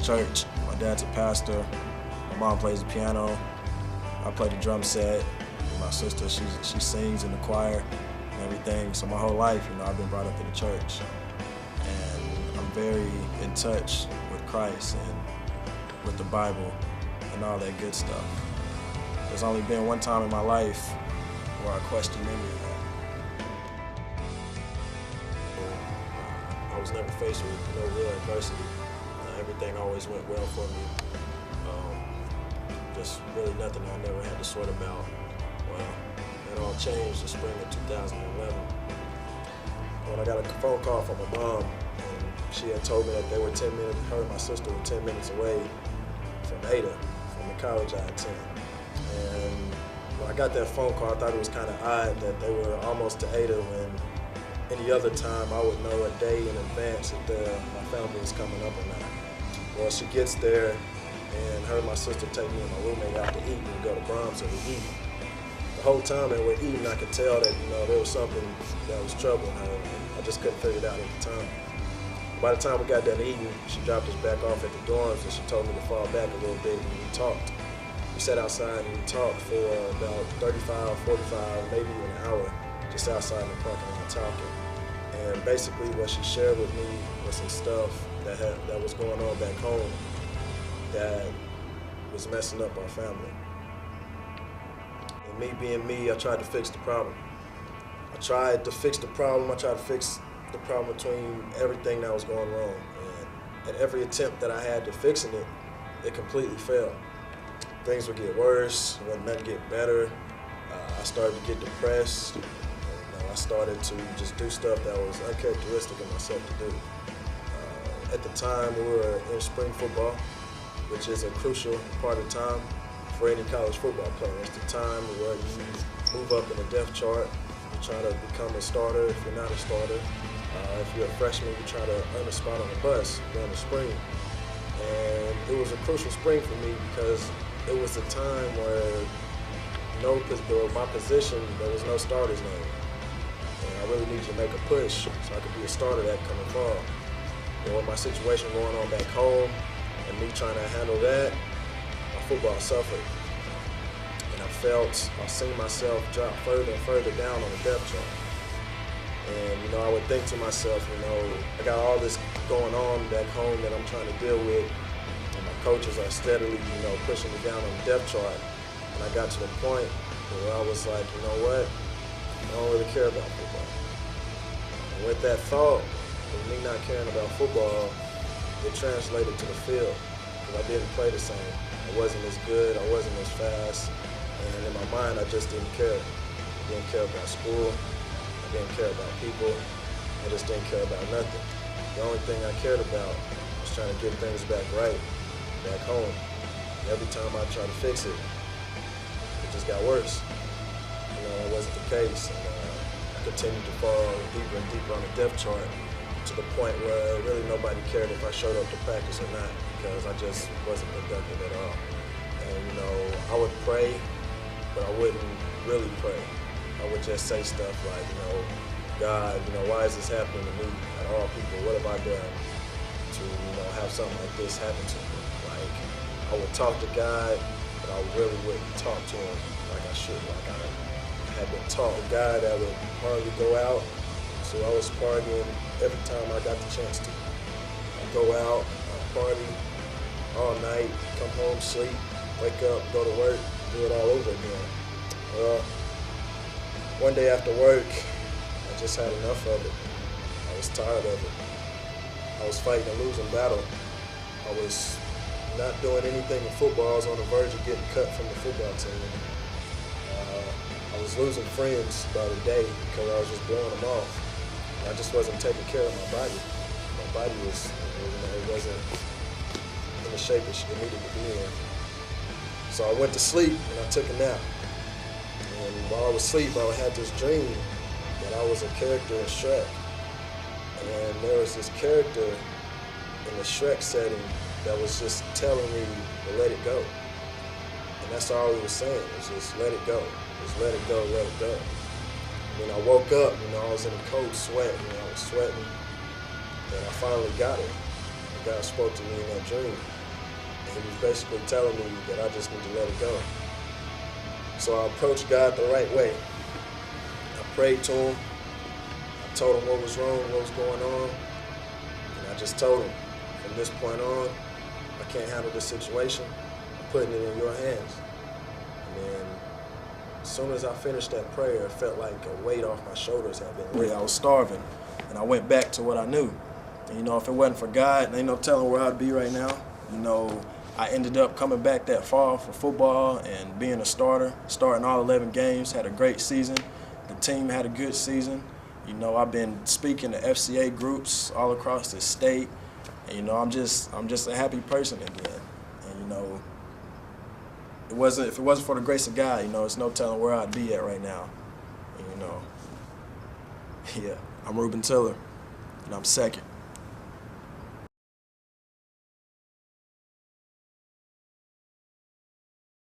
church. My dad's a pastor. My mom plays the piano. I play the drum set. My sister, she sings in the choir and everything. So my whole life, I've been brought up in the church. And I'm very in touch with Christ and with the Bible and all that good stuff. There's only been one time in my life where I questioned any of that. I was never faced with no real adversity. Everything always went well for me. Just really nothing I never had to sweat about. Well, it all changed the spring of 2011. When I got a phone call from my mom, and she had told me that they were 10 minutes, her and my sister were 10 minutes away from Ada, from the college I attend. And when I got that phone call, I thought it was kind of odd that they were almost to Ada when any other time I would know a day in advance if my family was coming up or not. Well, she gets there, and her and my sister take me and my roommate out to eat, and we go to Brahms and we eat. The whole time that we're eating, I could tell that, there was something that was troubling her. I just couldn't figure it out at the time. By the time we got done eating, she dropped us back off at the dorms, and she told me to fall back a little bit, and we talked. We sat outside and we talked for about 35, 45, maybe even an hour, just outside in the parking lot talking. And basically what she shared with me was some stuff that was going on back home that was messing up our family. And me being me, I tried to fix the problem. I tried to fix the problem between everything that was going wrong. And at every attempt that I had to fixing it, it completely failed. Things would get worse, nothing get better. I started to get depressed. I started to just do stuff that was uncharacteristic of myself to do. At the time, we were in spring football, which is a crucial part of time for any college football player. It's the time where you move up in the depth chart, you try to become a starter if you're not a starter. If you're a freshman, you try to earn a spot on the bus during the spring. And it was a crucial spring for me because it was a time where my position, there was no starter's name. And I really needed to make a push so I could be a starter that coming fall. And with my situation going on back home and me trying to handle that, my football suffered. And I seen myself drop further and further down on the depth chart. And, I would think to myself, I got all this going on back home that I'm trying to deal with. And my coaches are steadily, pushing me down on the depth chart. And I got to the point where I was like, you know what? I don't really care about football. And with that thought, with me not caring about football, it translated to the field. Because I didn't play the same. I wasn't as good, I wasn't as fast. And in my mind, I just didn't care. I didn't care about school. I didn't care about people. I just didn't care about nothing. The only thing I cared about was trying to get things back right, back home. And every time I tried to fix it, it just got worse. It wasn't the case. And I continued to fall deeper and deeper on the depth chart to the point where really nobody cared if I showed up to practice or not because I just wasn't productive at all. And, I would pray, but I wouldn't really pray. I would just say stuff like, God, why is this happening to me? At all people, what have I done to, have something like this happen to me? Like, I would talk to God, but I really wouldn't talk to him like I should. Like I had been taught a guy that would hardly go out, so I was partying every time I got the chance to. I'd go out, I'd party all night, come home, sleep, wake up, go to work, do it all over again. Well, one day after work, I just had enough of it. I was tired of it. I was fighting a losing battle. I was not doing anything in football. I was on the verge of getting cut from the football team. I was losing friends by the day because I was just blowing them off. I just wasn't taking care of my body. My body it wasn't in the shape it needed to be in. So I went to sleep and I took a nap. And while I was asleep, I had this dream that I was a character in Shrek. And there was this character in the Shrek setting that was just telling me to let it go. And that's all he was saying, was just let it go. Just let it go, let it go. When I woke up, I was in a cold sweat, I was sweating, and I finally got it. God spoke to me in that dream. he was basically telling me that I just need to let it go. So I approached God the right way. I prayed to him. I told him what was wrong, what was going on. And I just told him, from this point on, I can't handle this situation. I'm putting it in your hands. And then as soon as I finished that prayer, it felt like a weight off my shoulders had been lifted. I was starving, and I went back to what I knew. And, you know, if it wasn't for God, ain't no telling where I'd be right now. You know, I ended up coming back that far for football and being a starter, starting all 11 games, had a great season. The team had a good season. You know, I've been speaking to FCA groups all across the state. And, you know, I'm just a happy person again. And, you know, if it wasn't for the grace of God, you know, it's no telling where I'd be at right now. And, you know, yeah, I'm Ruben Tiller, and I'm second.